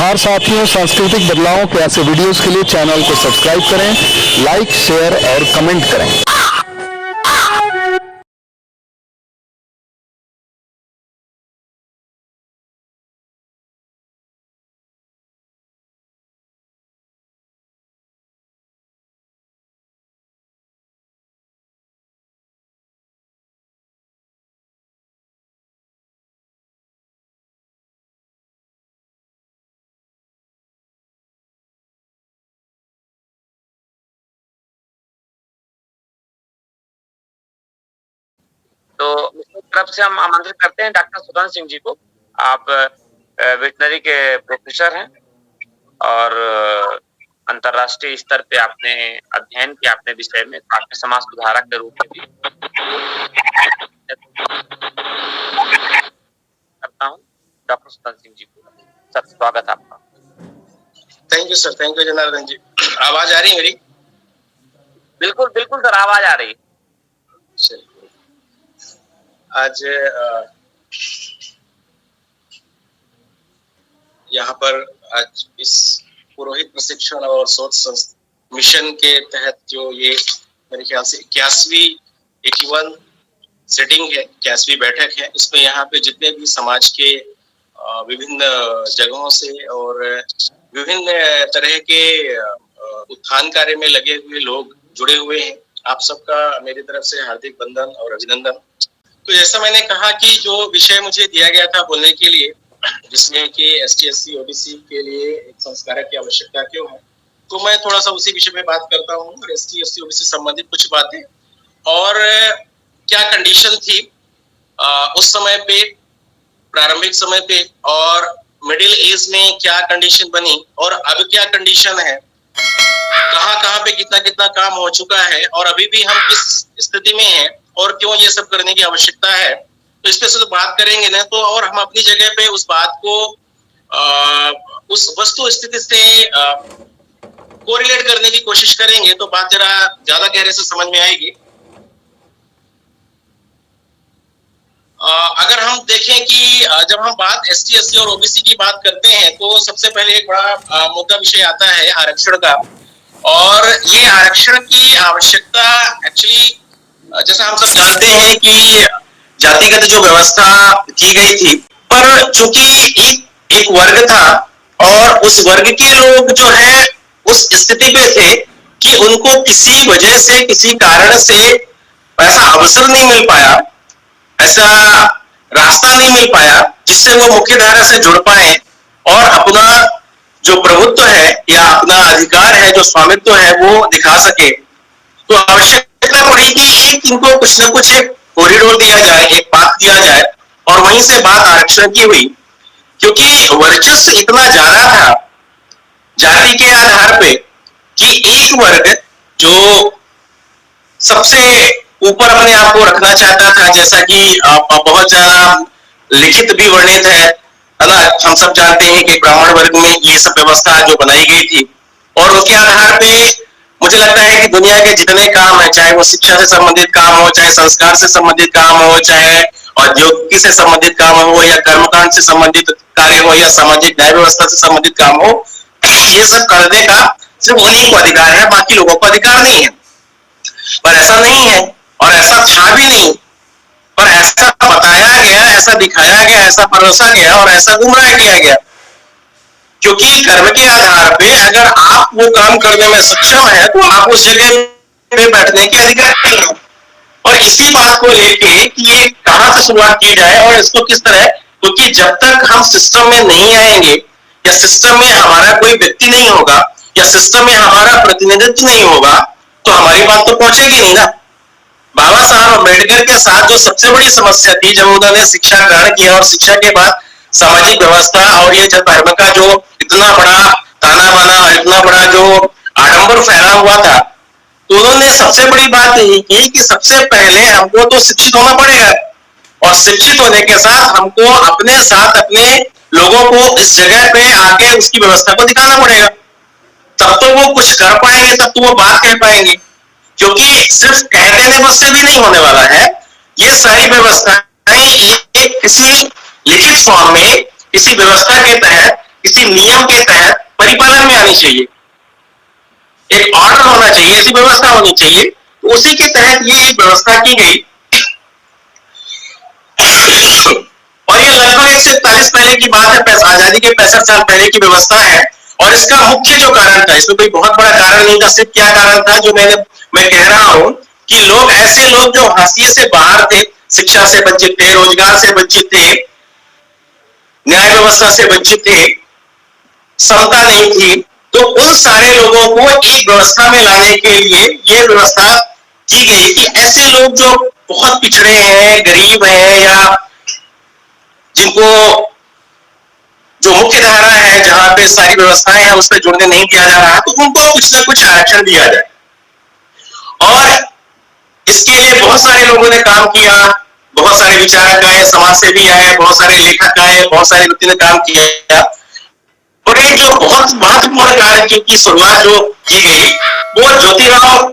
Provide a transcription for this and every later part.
आभार साथियों। सांस्कृतिक बदलावों के ऐसे वीडियोस के लिए चैनल को सब्सक्राइब करें, लाइक, शेयर और कमेंट करें। तो उसकी तरफ से हम आमंत्रित करते हैं डॉक्टर सुधांशु सिंह जी को। आप वेटनरी के प्रोफेसर हैं और अंतर्राष्ट्रीय स्तर पे आपने अध्ययन किया अपने विषय में, आपने समाज सुधारक के रूप में भी करता हूँ। डॉक्टर सुधांशु सिंह जी को सर स्वागत आपका। Thank you sir, thank you Janardan ji. आवाज आ रही है मेरी? बिल्कुल बिल्कुल सर, आवाज आ रही है। आज यहाँ पर आज इस पुरोहित प्रशिक्षण और शोध मिशन के तहत जो ये मेरे ख्याल से 81 सेटिंग है, 81वीं बैठक है। इसमें यहाँ पे जितने भी समाज के विभिन्न जगहों से और विभिन्न तरह के उत्थान कार्य में लगे हुए लोग जुड़े हुए हैं। आप सबका मेरी तरफ से हार्दिक वंदन और अभिनंदन। तो जैसा मैंने कहा कि जो विषय मुझे दिया गया था बोलने के लिए, जिसमें कि एसटी एससी ओबीसी के लिए एक संस्कारक की आवश्यकता क्यों है, तो मैं थोड़ा सा उसी विषय में बात करता हूँ और एसटी एससी ओबीसी से संबंधित कुछ बातें और क्या कंडीशन थी उस समय पे, प्रारंभिक समय पे, और मिडिल एज में क्या कंडीशन बनी और अब क्या कंडीशन है, कहाँ पे कितना कितना काम हो चुका है और अभी भी हम किस स्थिति में हैं और क्यों ये सब करने की आवश्यकता है। तो इस पे से तो बात करेंगे ना, तो और हम अपनी जगह पे उस बात को उस वस्तु स्थिति से कोरिलेट करने की कोशिश करेंगे तो बात जरा ज्यादा गहरे से समझ में आएगी। अगर हम देखें कि जब हम बात एसटी एससी और ओबीसी की बात करते हैं तो सबसे पहले एक बड़ा मुद्दा विषय आता है आरक्षण का। और ये आरक्षण की आवश्यकता एक्चुअली जैसा हम सब जानते हैं कि जातिगत जो व्यवस्था की गई थी, पर चूंकि एक वर्ग था और उस वर्ग के लोग जो है उस स्थिति पे थे कि उनको किसी वजह से, किसी कारण से ऐसा अवसर नहीं मिल पाया, ऐसा रास्ता नहीं मिल पाया जिससे वो मुख्य धारा से जुड़ पाए और अपना जो प्रभुत्व है या अपना अधिकार है, जो स्वामित्व है, वो दिखा सके। तो आवश्यकता पड़ी कि इनको कुछ न कुछ एक कॉरिडोर दिया जाए, एक पाथ दिया जाए, और वहीं से बात आरक्षण की हुई। क्योंकि वर्चस्व इतना ज्यादा था जाति के आधार पे कि एक वर्ग जो सबसे ऊपर अपने आप को रखना चाहता था, जैसा कि बहुत ज्यादा लिखित भी वर्णित है ना, हम सब जानते हैं कि ब्राह्मण वर्ग में ये सब व्यवस्था जो बनाई गई थी और उसके आधार पे मुझे लगता है कि दुनिया के जितने काम है, चाहे वो शिक्षा से संबंधित काम हो, चाहे संस्कार से संबंधित काम हो, चाहे औद्योगिकी से संबंधित काम हो या कर्मकांड से संबंधित कार्य हो या सामाजिक न्याय व्यवस्था से संबंधित काम हो, ये सब करने का सिर्फ उन्हीं को अधिकार है, बाकी लोगों को अधिकार नहीं है। पर ऐसा नहीं है और ऐसा था भी नहीं, पर ऐसा बताया गया, ऐसा दिखाया गया, ऐसा परोसा गया और ऐसा गुमराह किया गया। क्योंकि कर्म के आधार पे अगर आप वो काम करने में सक्षम है तो आप उस जगह पे बैठने के अधिकार नहीं है। और इसी बात को लेके कि ये कहां से शुरुआत की जाए और इसको किस तरह, क्योंकि जब तक हम सिस्टम में नहीं आएंगे या सिस्टम में हमारा कोई व्यक्ति नहीं होगा या सिस्टम में हमारा प्रतिनिधित्व नहीं होगा तो हमारी बात तो पहुंचेगी नहीं ना। बाबा साहब अम्बेडकर के साथ जो सबसे बड़ी समस्या थी जब उन्होंने शिक्षा ग्रहण किया और शिक्षा के बाद सामाजिक व्यवस्था और ये धर्म का जो इतना बड़ा ताना बाना और इतना बड़ा जो आडंबर फैला हुआ था, तो उन्होंने सबसे बड़ी बात यही की कि सबसे पहले हमको तो शिक्षित होना पड़ेगा और शिक्षित होने के साथ हमको अपने साथ अपने लोगों को इस जगह पे आके उसकी व्यवस्था को दिखाना पड़ेगा। तब तो वो कुछ कर पाएंगे, तब तो वो बात कह पाएंगे। क्योंकि सिर्फ कह देने बस से भी नहीं होने वाला है। ये सारी व्यवस्थाएं एक किसी लिखित फॉर्म में, किसी व्यवस्था के तहत किसी नियम के तहत परिपालन में आनी चाहिए, एक ऑर्डर होना चाहिए, ऐसी व्यवस्था होनी चाहिए। तो उसी के तहत ये व्यवस्था की गई और ये लगभग 141 पहले की बात है, आजादी के 65 साल पहले की व्यवस्था है। और इसका मुख्य जो कारण था, इसमें कोई बहुत बड़ा कारण नहीं था, सिर्फ क्या कारण था जो मैं कह रहा हूं कि लोग, ऐसे लोग जो हाशिए से बाहर थे, शिक्षा से वंचित थे, रोजगार से वंचित थे, न्याय व्यवस्था से वंचित थे, समता नहीं थी, तो उन सारे लोगों को एक व्यवस्था में लाने के लिए ये व्यवस्था की गई कि ऐसे लोग जो बहुत पिछड़े हैं, गरीब हैं, या जिनको जो मुख्य धारा है जहां पे सारी व्यवस्थाएं हैं उस पर जुड़ने नहीं दिया जा रहा, तो उनको कुछ ना कुछ आरक्षण दिया जाए। और इसके लिए बहुत सारे लोगों ने काम किया, बहुत सारे विचारक आए, समाज सेवी आए, बहुत सारे लेखक आए, बहुत सारे व्यक्ति ने काम किया। और एक जो बहुत महत्वपूर्ण कार्य की शुरुआत जो की गई वो ज्योतिराव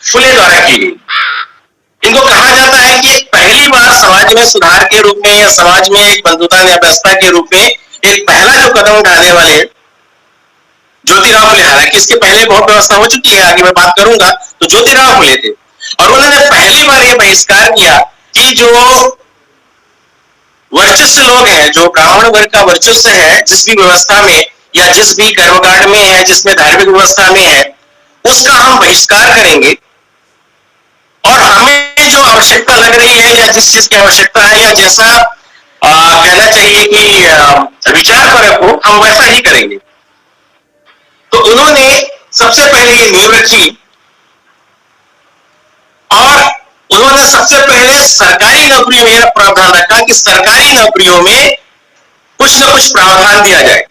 फुले द्वारा की गई। इनको कहा जाता है कि पहली बार समाज में सुधार के रूप में या समाज में एक बंधुता या व्यवस्था के रूप में एक पहला जो कदम उठाने वाले ज्योतिराव फुले, हालांकि इसके पहले बहुत व्यवस्था हो चुकी है, आगे मैं बात करूंगा, तो ज्योतिराव फुले थे। और उन्होंने पहली बार यह बहिष्कार किया कि जो वर्चस्व लोग हैं, जो ब्राह्मण वर्ग का वर्चस्व है जिस भी व्यवस्था में या जिस भी कर्मकांड में है, जिसमें धार्मिक व्यवस्था में है, उसका हम बहिष्कार करेंगे। और हमें जो आवश्यकता लग रही है या जिस चीज की आवश्यकता है या जैसा कहना चाहिए कि विचार परक हो, हम वैसा ही करेंगे। तो उन्होंने सबसे पहले ये नींव रखी और उन्होंने सबसे पहले सरकारी नौकरियों में प्रावधान रखा कि सरकारी नौकरियों में कुछ न कुछ प्रावधान दिया जाए।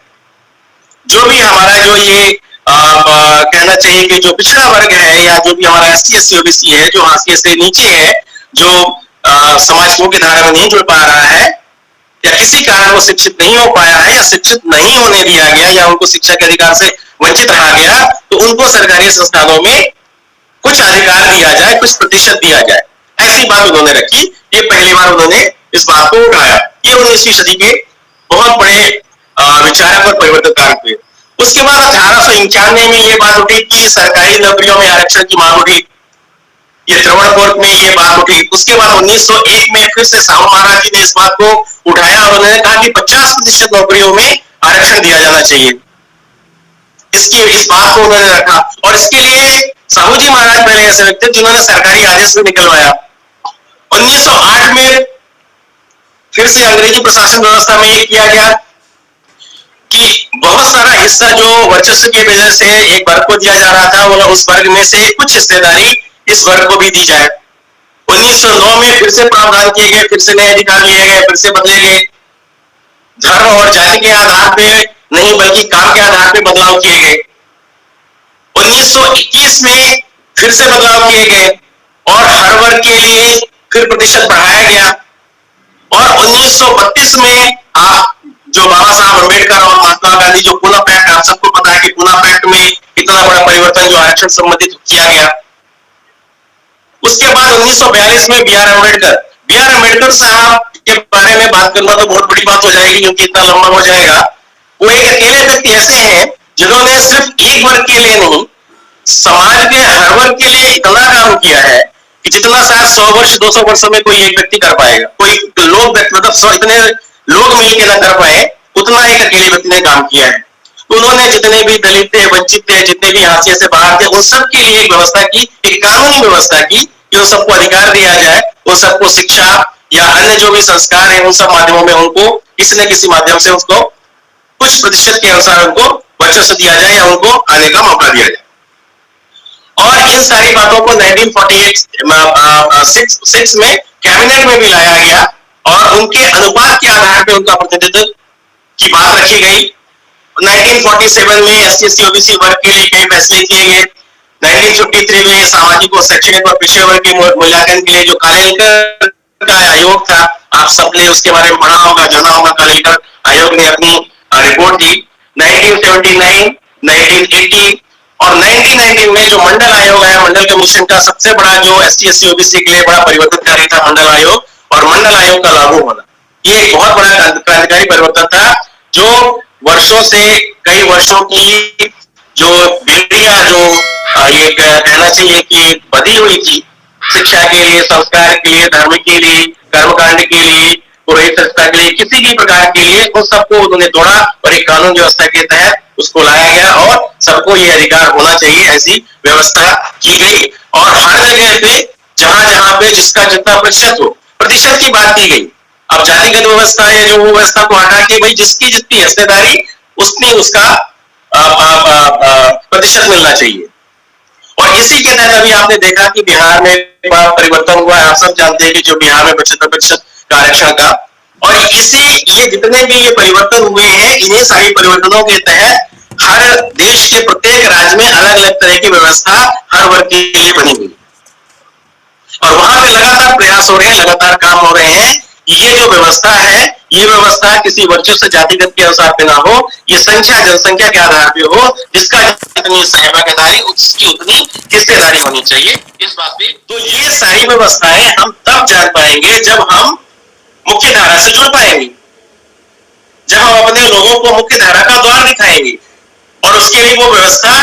जो भी हमारा जो ये कहना चाहिए कि जो पिछड़ा वर्ग है या जो भी हमारा एसटी एससी ओबीसी है, जो हाशिए से नीचे है, जो समाज को की धारा में नहीं जुड़ पा रहा है या किसी कारण वो शिक्षित नहीं हो पाया है या शिक्षित नहीं होने दिया गया या उनको शिक्षा के अधिकार से वंचित रहा गया, तो उनको सरकारी संस्थानों में कुछ अधिकार दिया जाए, कुछ प्रतिशत दिया जाए। ऐसी बात उन्होंने रखी। ये पहली बार उन्होंने इस बात को उठाया। ये 19वीं सदी के बहुत बड़े विचारक और परिवर्तनकारक हुए। उसके बाद 1891 में ये बात उठी कि सरकारी नौकरियों में आरक्षण की मांग उठी, ये त्रावणकोर में ये बात उठी। उसके बाद 1901 में फिर से साहू महाराज जी ने इस बात को उठाया और उन्होंने कहा कि 50% नौकरियों में आरक्षण दिया जाना चाहिए। इस बात को उन्होंने रखा और इसके लिए साहू जी महाराज पहले ऐसे व्यक्ति जिन्होंने सरकारी आदेश भी निकलवाया। 1908 में फिर से अंग्रेजी प्रशासन व्यवस्था में ये किया गया कि बहुत सारा हिस्सा जो वर्चस्व की वजह से एक वर्ग को दिया जा रहा था, वो उस वर्ग में से कुछ हिस्सेदारी इस वर्ग को भी दी जाए। 1909 में फिर से प्रावधान किए गए, फिर से नए अधिकार लिए गए, फिर से बदले गए। धर्म और जाति के आधार पे नहीं बल्कि काम के आधार पे बदलाव किए गए। 1921 में फिर से बदलाव किए गए और हर वर्ग के लिए फिर प्रतिशत बढ़ाया गया। और 1932 में आप जो बाबा साहब अम्बेडकर और महात्मा गांधी जो पुनः पैक्ट, आप सबको पता है कि पुनः पैक्ट में इतना बड़ा परिवर्तन जो आरक्षण संबंधित किया गया। उसके बाद 1942 में बी आर अम्बेडकर साहब के बारे में बात करना तो बहुत बड़ी बात हो जाएगी क्योंकि इतना लंबा हो जाएगा। वो एक अकेले व्यक्ति ऐसे हैं जिन्होंने सिर्फ एक वर्ग के लिए नहीं, समाज के हर वर्ग के लिए इतना काम किया है कि जितना शायद 100 वर्ष 200 वर्षों में कोई एक व्यक्ति कर पाएगा, कोई लोग मतलब इतने लोग मिलकर ना कर पाए, उतना एक अकेले व्यक्ति ने काम किया है। तो उन्होंने जितने भी दलित थे, वंचित थे, जितने भी हाशिए से बाहर थे, उन सब के लिए एक व्यवस्था की, एक कानूनी व्यवस्था की कि उन सबको अधिकार दिया जाए, उन सबको शिक्षा या अन्य जो भी संस्कार है उन सब माध्यमों में उनको किसी न किसी माध्यम से उसको कुछ प्रतिशत के अनुसार उनको वर्चस्व दिया जाए या उनको आने का मौका दिया जाए। और इन सारी बातों को 1946 में कैबिनेट में भी लाया गया और उनके अनुपात के आधार पर उनका प्रतिनिधित्व की बात रखी गई। 1947 में एसटी एससी ओबीसी वर्ग के लिए कई फैसले किए गए। 1953 में सामाजिक और शैक्षणिक और पिछड़े वर्ग के मूल्यांकन के लिए जो कालेलकर का आयोग था, आप सबने उसके बारे में पढ़ा होगा, जाना होगा। कालेलकर आयोग ने अपनी रिपोर्ट दी। 1979, 1980 और 1990 में जो मंडल आयोग है, मंडल कमीशन का सबसे बड़ा जो एसटी एससी ओबीसी के लिए बड़ा परिवर्तनकारी था मंडल आयोग, और मंडल आयोग का लागू होना, ये एक बहुत बड़ा क्रांतिकारी परिवर्तन था जो वर्षों से, कई वर्षों की जो बेड़ियां जो ये कहना चाहिए कि बधी हुई थी शिक्षा के लिए, संस्कार के लिए, धर्म के लिए, कर्मकांड के लिए, पुरोहित संस्था के लिए, किसी भी प्रकार के लिए, उन सबको उन्होंने तोड़ा और एक कानून व्यवस्था के तहत उसको लाया गया और सबको ये अधिकार होना चाहिए, ऐसी व्यवस्था की गई। और हर जगह पे जहां जहां पे जिसका जितना प्रतिशत हो, प्रतिशत की बात की गई। अब जातिगत व्यवस्था है जो वो व्यवस्था को हटा के भाई जिसकी जितनी हिस्सेदारी उसने उसका प्रतिशत मिलना चाहिए। और इसी के तहत अभी आपने देखा कि बिहार में बड़ा परिवर्तन हुआ है। आप सब जानते हैं कि जो बिहार में 75% का आरक्षण का, और ये जितने भी ये परिवर्तन हुए हैं, इन्हीं सारी परिवर्तनों के तहत हर देश के प्रत्येक राज्य में अलग अलग तरह की व्यवस्था हर वर्ग के लिए बनी हुई, और वहां पे लगातार प्रयास हो रहे हैं, लगातार काम हो रहे हैं। ये जो व्यवस्था है, ये व्यवस्था किसी वर्चस्व से जातिगत के अनुसार पे ना हो, ये संख्या जनसंख्या के आधार पे हो, जिसका जितनी सहभागितारी उसकी उतनी हिस्सेदारी होनी चाहिए इस बात पे। तो ये सारी व्यवस्थाएं हम तब जान पाएंगे जब हम मुख्य धारा से जुड़ पाएंगे, जब हम अपने लोगों को मुख्य धारा का द्वार दिखाएंगे। और उसके लिए वो व्यवस्था,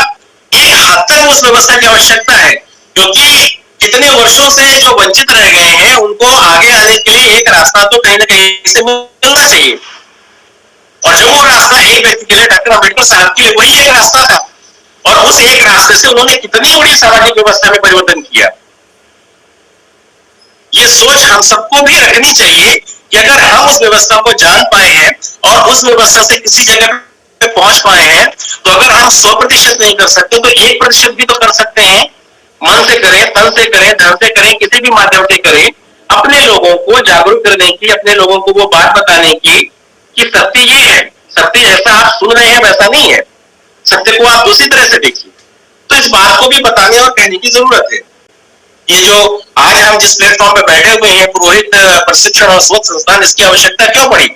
एक हद तक उस व्यवस्था की आवश्यकता है, क्योंकि इतने वर्षों से जो वंचित रह गए हैं उनको आगे आने के लिए एक रास्ता तो कहीं ना कहीं से मिलना चाहिए। और जो वो रास्ता एक व्यक्ति के लिए, डॉक्टर अम्बेडकर साहब के लिए वही एक रास्ता था, और उस एक रास्ते से उन्होंने कितनी बड़ी सामाजिक व्यवस्था में परिवर्तन किया। ये सोच हम सबको भी रखनी चाहिए कि अगर हम उस व्यवस्था को जान पाए हैं और उस व्यवस्था से किसी जगह पे पहुंच पाए हैं, तो अगर हम 100% नहीं कर सकते तो 1% भी तो कर सकते हैं। मन से करें, तन से करें, धन से करें, किसी भी माध्यम से करें, अपने लोगों को जागरूक करने की, अपने लोगों को वो बात बताने की कि सत्य ये है, सत्य जैसा आप सुन रहे हैं वैसा नहीं है, सत्य को आप दूसरी तरह से देखिए। तो इस बात को भी बताने और कहने की जरूरत है। ये जो आज हम जिस प्लेटफॉर्म पे बैठे हुए हैं, पुरोहित प्रशिक्षण और शोध संस्थान, इसकी आवश्यकता क्यों पड़ी?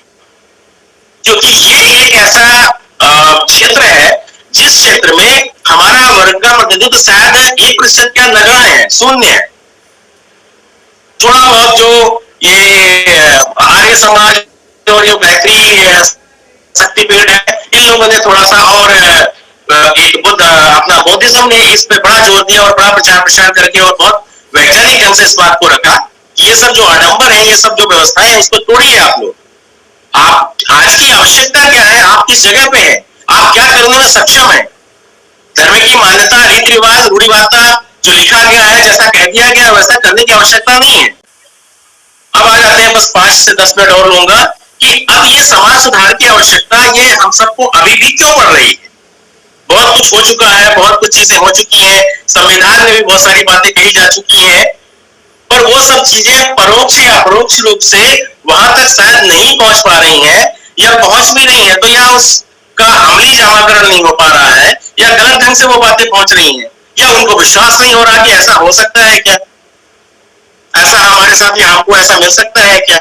क्योंकि ये एक ऐसा क्षेत्र है जिस क्षेत्र में हमारा वर्ग का प्रतिनिधित्व शायद 1% का नगण्य है, शून्य है। थोड़ा बहुत जो ये आर्य समाज और जो गायत्री शक्तिपीठ है, इन लोगों ने थोड़ा सा और एक बुद्ध अपना बौद्धिज्म ने इस पे बड़ा जोर दिया और बड़ा प्रचार प्रसार करके और बहुत वैज्ञानिक ढंग से इस बात को रखा। ये सब जो आडंबर है, ये सब जो व्यवस्थाएं हैं, इसको तोड़िए आप लोग। आप आज की आवश्यकता क्या है, आप किस जगह पे हैं, आप क्या करने में सक्षम है। धर्म की मान्यता, रीति रिवाज, रूढ़िवादिता जो लिखा गया है, जैसा कह दिया गया वैसा करने की आवश्यकता नहीं है। अब आ जाते हैं, बस 5 से 10 मिनट और लूंगा, कि अब ये समाज सुधार की आवश्यकता ये हम सबको अभी भी क्यों पड़ रही है। बहुत कुछ हो चुका है, बहुत कुछ चीजें हो चुकी हैं, संविधान में भी बहुत सारी बातें कही जा चुकी हैं, पर वो सब चीजें परोक्ष या अपरोक्ष रूप से वहां तक शायद नहीं पहुंच पा रही हैं, या पहुंच भी रही है तो या उसका अमली जमाकरण नहीं हो पा रहा है, या गलत ढंग से वो बातें पहुंच रही हैं, या उनको विश्वास नहीं हो रहा कि ऐसा हो सकता है क्या, ऐसा हमारे साथ या हमको ऐसा मिल सकता है क्या।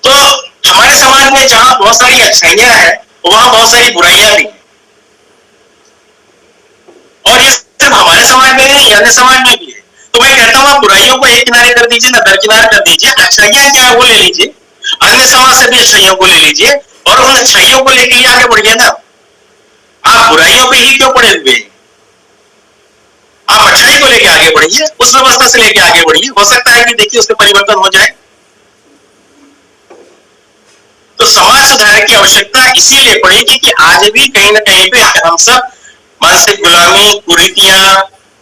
तो हमारे समाज में जहां बहुत सारी अच्छाइयां हैं, वहां बहुत सारी बुराइयां भी हैं, और ये सिर्फ हमारे समाज में नहीं, अन्य समाज में भी है। तो मैं कहता हूं आप बुराइयों को एक किनारे कर दीजिए, ना दरकिनार कर दीजिए, अच्छाइयां क्या है वो ले लीजिए, अन्य समाज से भी अच्छाइयों को ले लीजिए और उन अच्छाइयों को लेके ही आगे बढ़िए ना। आप बुराइयों पे ही क्यों पड़े हुए हैं, आप अच्छाई को लेके आगे बढ़िए, उस व्यवस्था से लेके आगे बढ़िए, हो सकता है कि देखिए उसमें परिवर्तन हो जाए। तो समाज सुधार की आवश्यकता इसीलिए पड़ेगी कि आज भी कहीं ना कहीं पे हम सब मानसिक गुलामी, कुरीतियां,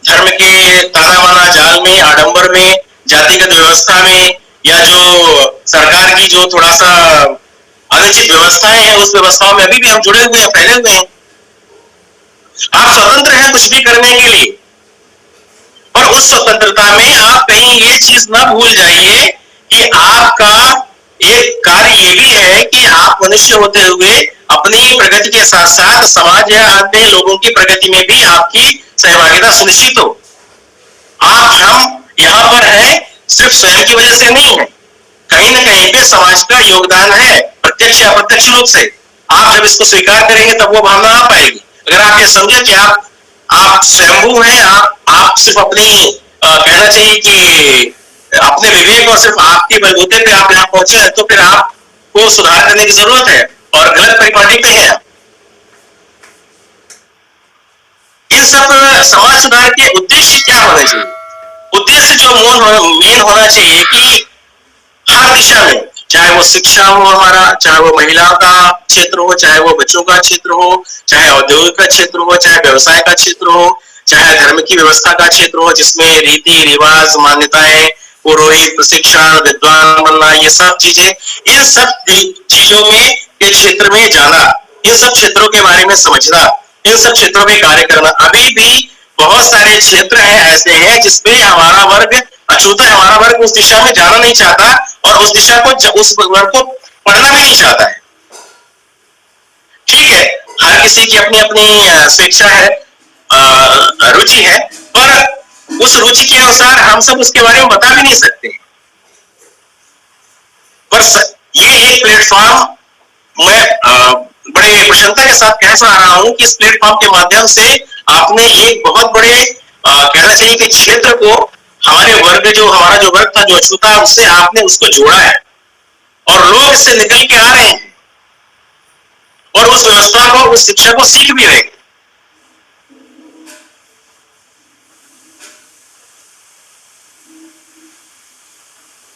धर्म के ताना बाना जाल में, आडंबर में, जातिगत व्यवस्था में, या जो सरकार की जो थोड़ा सा अनुचित व्यवस्थाएं हैं, उस व्यवस्थाओं में अभी भी हम जुड़े हुए हैं, फैले हुए हैं। आप स्वतंत्र हैं कुछ भी करने के लिए, और उस स्वतंत्रता में आप कहीं ये चीज ना भूल जाइए कि आपका एक कार्य ये भी है कि आप मनुष्य होते हुए अपनी प्रगति के साथ साथ समाज या अन्य लोगों की प्रगति में भी आपकी सहभागिता सुनिश्चित हो। हम यहाँ पर हैं सिर्फ स्वयं की वजह से नहीं है, कहीं ना कहीं पे समाज का योगदान है, प्रत्यक्ष या अप्रत्यक्ष रूप से। आप जब इसको स्वीकार करेंगे तब वो भावना आ पाएगी। अगर आप ये समझे कि आप स्वयंभू हैं, आप सिर्फ अपनी कहना चाहिए कि अपने विवेक और सिर्फ आपके बलबूते पे आप यहाँ पहुंचे हैं, तो फिर आपको सुधार करने की जरूरत है। और गलत परिपाटी पे हैं। इन सब समाज सुधार के उद्देश्य क्या होने चाहिए? उद्देश्य जो मेन होना चाहिए कि हर दिशा में, चाहे वो शिक्षा हो हमारा, चाहे वो महिलाओं का क्षेत्र हो, चाहे वो बच्चों का क्षेत्र हो, चाहे औद्योगिक का क्षेत्र हो, चाहे व्यवसाय का क्षेत्र हो, चाहे धर्म की व्यवस्था का क्षेत्र हो, जिसमें रीति रिवाज, मान्यताएं, पुरोहित, प्रशिक्षण, विद्वान बनना, ये सब चीजें, इन सब चीजों में के क्षेत्र में जाना, इन सब क्षेत्रों के बारे में समझना, इन सब क्षेत्रों में कार्य करना। अभी भी बहुत सारे क्षेत्र हैं ऐसे हैं जिसमें हमारा वर्ग अछूता है, हमारा वर्ग उस दिशा में जाना नहीं चाहता और उस दिशा को, उस वर्ग को पढ़ना भी नहीं चाहता है। ठीक है, हर किसी की अपनी अपनी स्वेच्छा है, रुचि है, पर उस रुचि के अनुसार हम सब उसके बारे में बता भी नहीं सकते। पर ये एक प्लेटफॉर्म मैं बड़े प्रसन्नता के साथ कह पा रहा हूं कि इस प्लेटफॉर्म के माध्यम से आपने एक बहुत बड़े कहना चाहिए कि क्षेत्र को, हमारे वर्ग हमारा जो वर्ग था जो अछूता है, उससे आपने उसको जोड़ा है और लोग इससे निकल के आ रहे हैं और उस व्यवस्था को, उस शिक्षा को सीख भी रहे हैं।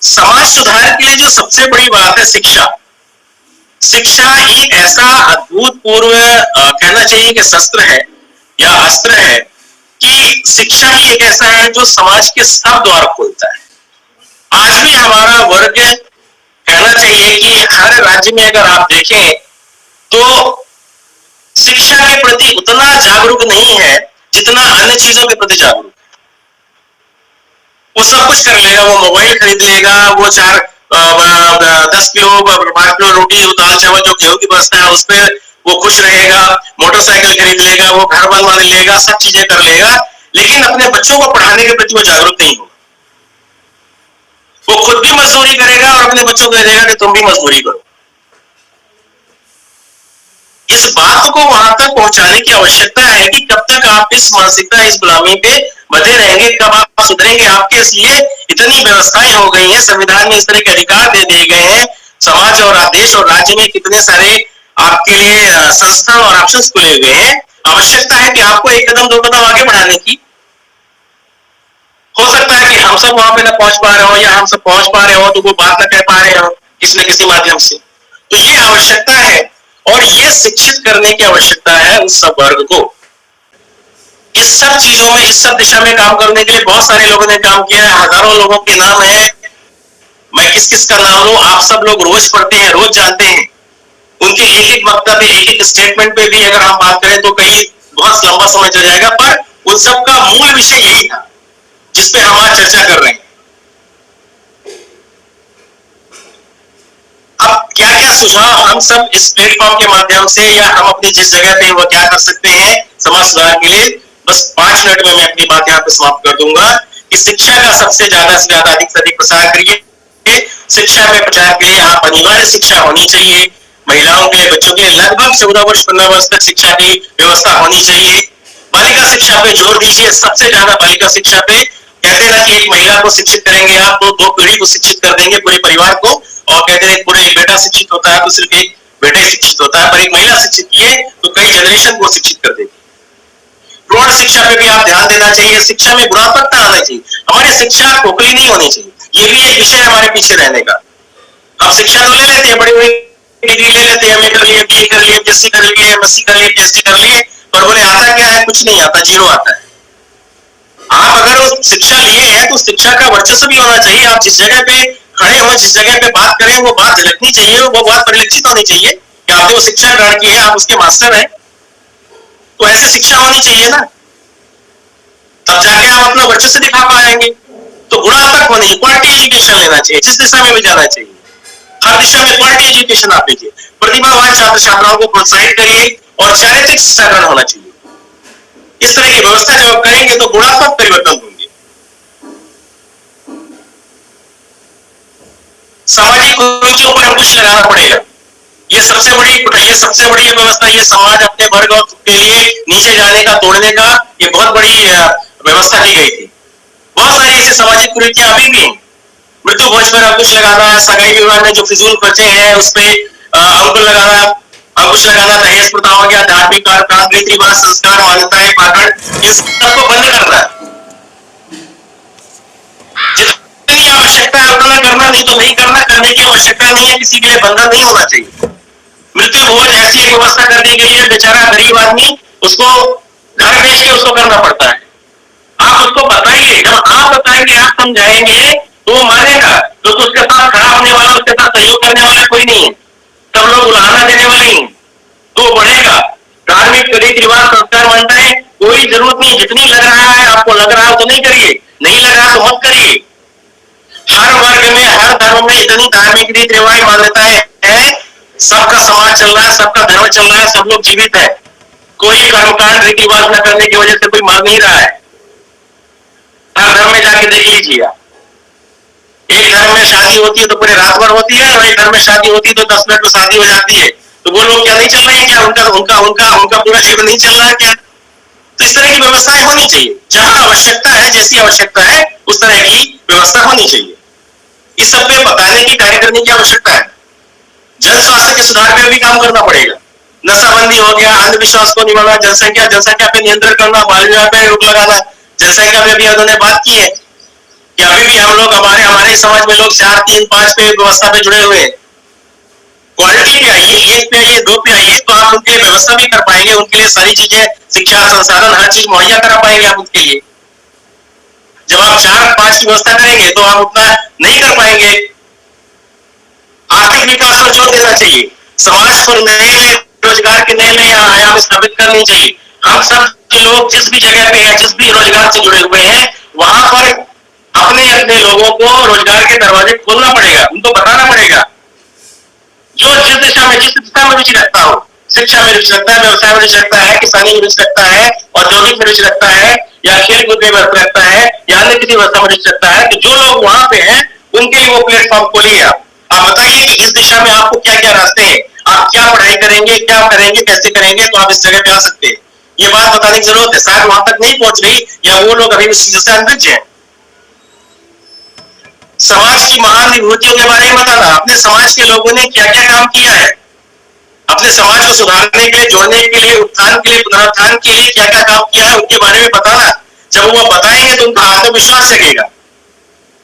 समाज सुधार के लिए जो सबसे बड़ी बात है शिक्षा। शिक्षा एक ऐसा अभूतपूर्व कहना चाहिए कि शस्त्र है या अस्त्र है कि शिक्षा ही एक ऐसा है जो समाज के सब द्वार खोलता है। आज भी हमारा वर्ग कहना चाहिए कि हर राज्य में अगर आप देखें तो शिक्षा के प्रति उतना जागरूक नहीं है जितना अन्य चीजों के प्रति जागरूक। वो सब कुछ कर लेगा, वो मोबाइल खरीद लेगा, वो 10 किलो 5 किलो रोटी, दाल चावल जो गेहूं की बस्ता है उस पर वो खुश रहेगा, मोटरसाइकिल खरीद लेगा, वो घर बनवा लेगा, सब चीजें कर लेगा, लेकिन अपने बच्चों को पढ़ाने के प्रति वो जागरूक नहीं होगा। वो खुद भी मजदूरी करेगा और अपने बच्चों को कहेगा कि तुम भी मजदूरी करो। इस बात को वहां तक पहुंचाने की आवश्यकता है कि कब तक आप इस मानसिकता, इस गुलामी पे बधे रहेंगे, कब आप सुधरेंगे। आपके इसलिए इतनी व्यवस्थाएं हो गई हैं, संविधान में इस तरह के अधिकार दे दिए गए हैं, समाज और देश और राज्य में कितने सारे आपके लिए संस्था और ऑप्शन खुले हुए हैं। आवश्यकता है कि आपको एक कदम दो कदम आगे बढ़ाने की। हो सकता है कि हम सब वहां पे ना पहुंच पा रहे हो या हम सब पहुंच पा रहे हो तो वो बात ना कह पा रहे हो किसी न किसी माध्यम से। तो ये आवश्यकता है और ये शिक्षित करने की आवश्यकता है उस सब वर्ग को। इस सब चीजों में, इस सब दिशा में काम करने के लिए बहुत सारे लोगों ने काम किया है। हजारों लोगों के नाम है, मैं किस किस का नाम लूं, आप सब लोग रोज पढ़ते हैं, रोज जानते हैं। उनके एक एक वक्तव्य, एक एक स्टेटमेंट पे भी अगर हम बात करें तो कहीं बहुत लंबा समय चल जाएगा, पर उन सब का मूल विषय यही था जिसपे हम आज चर्चा कर रहे हैं। अब क्या क्या सुझाव हम सब इस प्लेटफॉर्म के माध्यम से या हम अपनी जिस जगह पे वो क्या कर सकते हैं समाज सुधार के लिए, बस 5 मिनट में मैं अपनी बात यहाँ पे समाप्त कर दूंगा कि शिक्षा का सबसे ज्यादा से ज्यादा अधिक से अधिक प्रसार करिए। शिक्षा में प्रचार के लिए आप अनिवार्य शिक्षा होनी चाहिए। महिलाओं के लिए, बच्चों के लिए लगभग 14 वर्ष 15 वर्ष तक शिक्षा की व्यवस्था होनी चाहिए। बालिका शिक्षा पे जोर दीजिए, सबसे ज्यादा बालिका शिक्षा पे। कहते हैं ना कि एक महिला को शिक्षित करेंगे आप तो 2 पीढ़ी को शिक्षित कर देंगे, पूरे परिवार को। और कहते हैं पूरे एक बेटा शिक्षित होता है तो सिर्फ एक बेटा ही शिक्षित होता है, पर एक महिला शिक्षित किए तो कई जनरेशन को शिक्षित कर देगी। प्रौढ़ शिक्षा पे भी आप ध्यान देना चाहिए। शिक्षा में गुणात्मकता आना चाहिए। हमारी शिक्षा खोखली नहीं होनी चाहिए। ये भी एक विषय है हमारे पीछे रहने का। हम शिक्षा तो ले लेते हैं, बड़ी बड़ी डिग्री ले लेते हैं, एमए कर लिए, बीए कर लिए, बीएससी कर लिए, एमएससी कर लिए, पीएचडी कर लिए, पर बोले आता क्या है? कुछ नहीं आता, जीरो आता है। आप अगर उस शिक्षा लिए हैं तो शिक्षा का वर्चस्व भी होना चाहिए। आप जिस जगह पे खड़े हो, जिस जगह पे बात करें, वो बात झलकनी चाहिए, वो बात परिलक्षित होनी चाहिए कि आपने वो शिक्षा ग्रहण की है, आप उसके मास्टर हैं। तो ऐसी शिक्षा होनी चाहिए ना, तब जाके आप अपना वर्चस्व दिखा पाएंगे। तो गुणात्मक होनी, क्वालिटी एजुकेशन लेना चाहिए, जिस दिशा में भी जाना चाहिए। हर दिशा में क्वालिटी एजुकेशन आप लीजिए। प्रतिभावान छात्र छात्राओं को प्रोत्साहित करिए और चारित्रिक शिक्षा ग्रहण होना चाहिए। इस तरह की व्यवस्था जब आप करेंगे तो गुणात्मक परिवर्तन होंगे। सामाजिक कुरीतियों पर अंकुश लगाना पड़ेगा। ये सबसे बड़ी व्यवस्था, ये समाज अपने वर्ग के लिए नीचे जाने का, तोड़ने का, ये बहुत बड़ी व्यवस्था की गई थी। बहुत सारी ऐसी सामाजिक कुरीतियां अभी भी, मृत्यु भोज पर अंकुश लगाना, सगाई विवाह में जो फिजूल खर्चे हैं उस पर अंकुश लगाना, अंकुश लगाना, दहेज प्रथा हो गया, धार्मिक रीति रिवाज, संस्कार, मान्यताएं, पाखंड, इन सबको बंद करना है। जितनी आवश्यकता है उतना करना, नहीं तो नहीं करना। करने की आवश्यकता नहीं है, किसी के लिए बंधन नहीं होना चाहिए। मृत्यु भोज ऐसी एक व्यवस्था कर दी गई है, बेचारा गरीब आदमी उसको घर बेच के उसको करना पड़ता है। आप उसको बताइए, जब आप बताएंगे, आप समझाएंगे तो वो मानेगा। तो उसके साथ खड़ा होने वाला, उसके साथ सहयोग करने वाला कोई नहीं है, सब लोग उलाहना देने वाले ही, तो बढ़ेगा। धार्मिक रीति रिवाज, संस्कार, मान्यताएं, कोई जरूरत नहीं। जितनी लग रहा है, आपको लग रहा है तो नहीं करिए, नहीं लग रहा तो मत करिए। हर वर्ग में, हर धर्म में इतनी धार्मिक रीति रिवाज, मान्यताएं है, सबका समाज चल रहा है, सबका धर्म चल रहा है, सब लोग जीवित है। कोई कर्मकांड रीति रिवाज न करने की वजह से कोई मर नहीं रहा है। हर धर्म में जाके देख लीजिए आप। एक धर्म में शादी होती है तो पूरे रात भर होती है, और एक धर्म में शादी होती है तो 10 मिनट में शादी हो जाती है। तो वो लोग क्या नहीं चल रहे हैं क्या? उनका उनका उनका उनका पूरा जीवन नहीं चल रहा है क्या? तो इस तरह की व्यवस्थाएं होनी चाहिए। जहां आवश्यकता है, जैसी आवश्यकता है उस तरह की व्यवस्था होनी चाहिए। इस सब पे बताने की, कार्य करने की आवश्यकता है। जन स्वास्थ्य के सुधार पे भी काम करना पड़ेगा। नशाबंदी हो गया, अंधविश्वास को निवारना, जनसंख्या पे नियंत्रण करना, बाल विवाह पे रोक लगाना। जनसंख्या पे भी उन्होंने बात की है कि अभी भी हम लोग, हमारे समाज में लोग 4, 3, 5 पे व्यवस्था पे जुड़े हुए हैं। क्वालिटी पे आइए, 1 पे आइए, 2 पे आइए, तो आप उनके लिए व्यवस्था भी कर पाएंगे। उनके लिए सारी चीजें, शिक्षा, संसाधन, हर चीज मुहैया करा पाएंगे आप उनके लिए। जब आप 4, 5 की व्यवस्था करेंगे तो आप उतना नहीं कर पाएंगे। आर्थिक विकास पर जोर देना चाहिए। समाज को नए रोजगार के नए आयाम स्थापित करनी चाहिए। हम सब लोग जिस भी जगह पे हैं, जिस भी रोजगार से जुड़े हुए हैं, वहां पर अपने अपने लोगों को रोजगार के दरवाजे खोलना पड़ेगा, उनको बताना पड़ेगा। जो जिस दिशा में रुचि रखता हो, शिक्षा में रुचि रखता है, व्यवसाय में रुचि रखता है, किसानी में रुचि रखता है, औद्योगिक में रुचि रखता है, या खेल कूद में रुचि रखता है, या अन्य किसी व्यवस्था में रुचि रखता है, तो जो लोग वहां पे हैं उनके लिए वो प्लेटफॉर्म खोलिए। आप बताइए कि इस दिशा में आपको क्या क्या रास्ते हैं, आप क्या पढ़ाई करेंगे, क्या करेंगे, कैसे करेंगे, तो आप इस जगह पे आ सकते हैं। ये बात बताने की जरूरत है। शायद वहां तक नहीं पहुंच रही, या वो लोग अभी उस चीज से अनभिज्ञ हैं। समाज की महान विभूतियों के बारे में बताना, अपने समाज के लोगों ने क्या क्या काम किया है, अपने समाज को सुधारने के लिए, जोड़ने के लिए, उत्थान के लिए, पुनरुत्थान के लिए क्या क्या काम किया है, उनके बारे में बताना। जब वो बताएंगे तो उनका आत्मविश्वास जगेगा,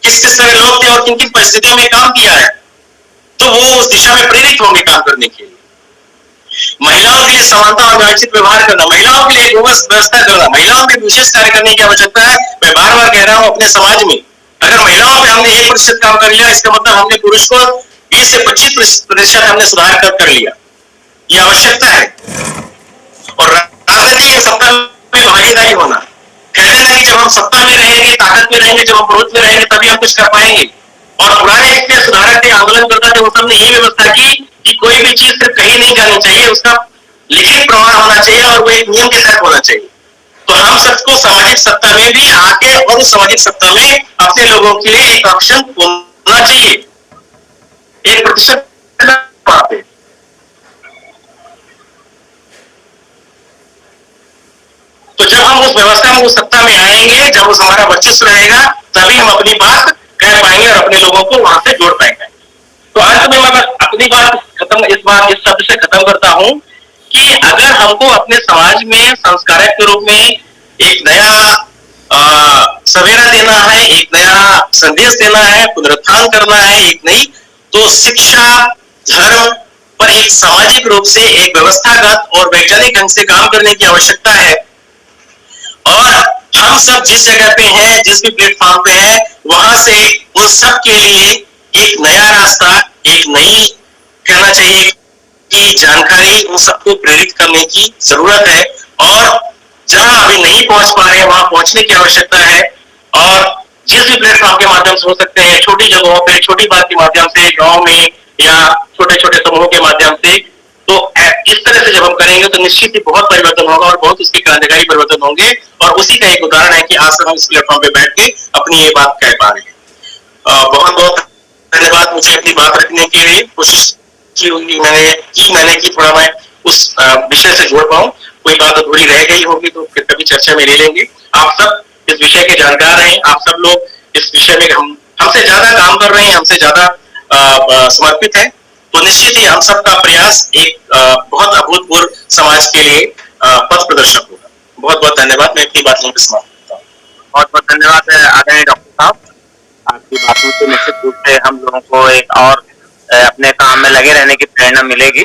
किस किस तरह लोग थे और किन किन परिस्थितियों में काम किया है, तो वो उस दिशा में प्रेरित होंगे काम करने के लिए। महिलाओं के लिए समानता और न्यायोचित व्यवहार करना, महिलाओं के लिए एक व्यवस्था करना, महिलाओं के विशेष कार्य करने की आवश्यकता है। मैं बार बार कह रहा हूं, अपने समाज में अगर महिलाओं पे हमने 1% काम कर लिया, इसका मतलब हमने पुरुष को 20 से 25% हमने सुधार कर लिया। ये आवश्यकता है। और राजनीति में सत्ता में भागीदारी होना, कहते हैं कि जब हम सत्ता में रहेंगे, ताकत में रहेंगे, जब हम विरोध में रहेंगे, तभी हम कुछ कर पाएंगे। और पुराने जितने सुधारक थे, आंदोलन करता थे, वो सबने ये व्यवस्था की कि कोई भी चीज सिर्फ कहीं नहीं जानी चाहिए, उसका लिखित प्रमाण होना चाहिए और वो एक नियम के तहत होना चाहिए। तो हम सबको सामाजिक सत्ता में भी आके और उस सामाजिक सत्ता में अपने लोगों के लिए एक ऑप्शन होना चाहिए, 1% वहां पे। तो जब हम उस व्यवस्था में, उस सत्ता में आएंगे, जब उस हमारा वर्चस्व रहेगा, तभी हम अपनी बात कह पाएंगे और अपने लोगों को वहां से जोड़ पाएंगे। तो अंत में मैं अपनी बात खत्म, इस शब्द से खत्म करता हूं कि अगर हमको अपने समाज में संस्कारक के रूप में एक नया सवेरा देना है, एक नया संदेश देना है, पुनरुत्थान करना है, एक नई, तो शिक्षा, धर्म पर एक सामाजिक रूप से एक व्यवस्थागत और वैज्ञानिक ढंग से काम करने की आवश्यकता है। और हम सब जिस जगह पे हैं, जिस भी प्लेटफॉर्म पे हैं, वहां से उन सब के लिए एक नया रास्ता, एक नई, कहना चाहिए कि जानकारी, उन सबको प्रेरित करने की जरूरत है। और जहां अभी नहीं पहुंच पा रहे हैं, वहां पहुंचने की आवश्यकता है। और जिस भी प्लेटफॉर्म के माध्यम से हो सकते हैं, छोटी जगहों पे, छोटी बात के माध्यम से, गांव में या छोटे छोटे समूहों के माध्यम से, तो इस तरह से जब हम करेंगे तो निश्चित ही बहुत परिवर्तन होगा और बहुत उसके क्रांतिकारी परिवर्तन होंगे। और उसी का एक उदाहरण है कि आज हम इस प्लेटफॉर्म पे बैठ के अपनी ये बात कह पा रहे हैं। बहुत बहुत धन्यवाद मुझे अपनी बात रखने के लिए। कोशिश की मैंने की थोड़ा मैं उस विषय से जोड़ पाऊं। कोई बात अधूरी रह गई होगी तो फिर कभी चर्चा में ले लेंगे। आप सब इस विषय के जानकार हैं, आप सब लोग इस विषय में हमसे ज्यादा काम कर रहे हैं, हमसे ज्यादा समर्पित हैं। तो निश्चित ही हम सबका प्रयास एक बहुत अभूतपूर्व समाज के लिए पथ प्रदर्शक होगा। बहुत बहुत धन्यवाद। मैं अपनी बात यहीं पे समाप्त करता हूँ। बहुत बहुत धन्यवाद आदरणीय डॉक्टर साहब, आपकी बातों से निश्चित रूप से हम लोगों को एक और अपने काम में लगे रहने की प्रेरणा मिलेगी।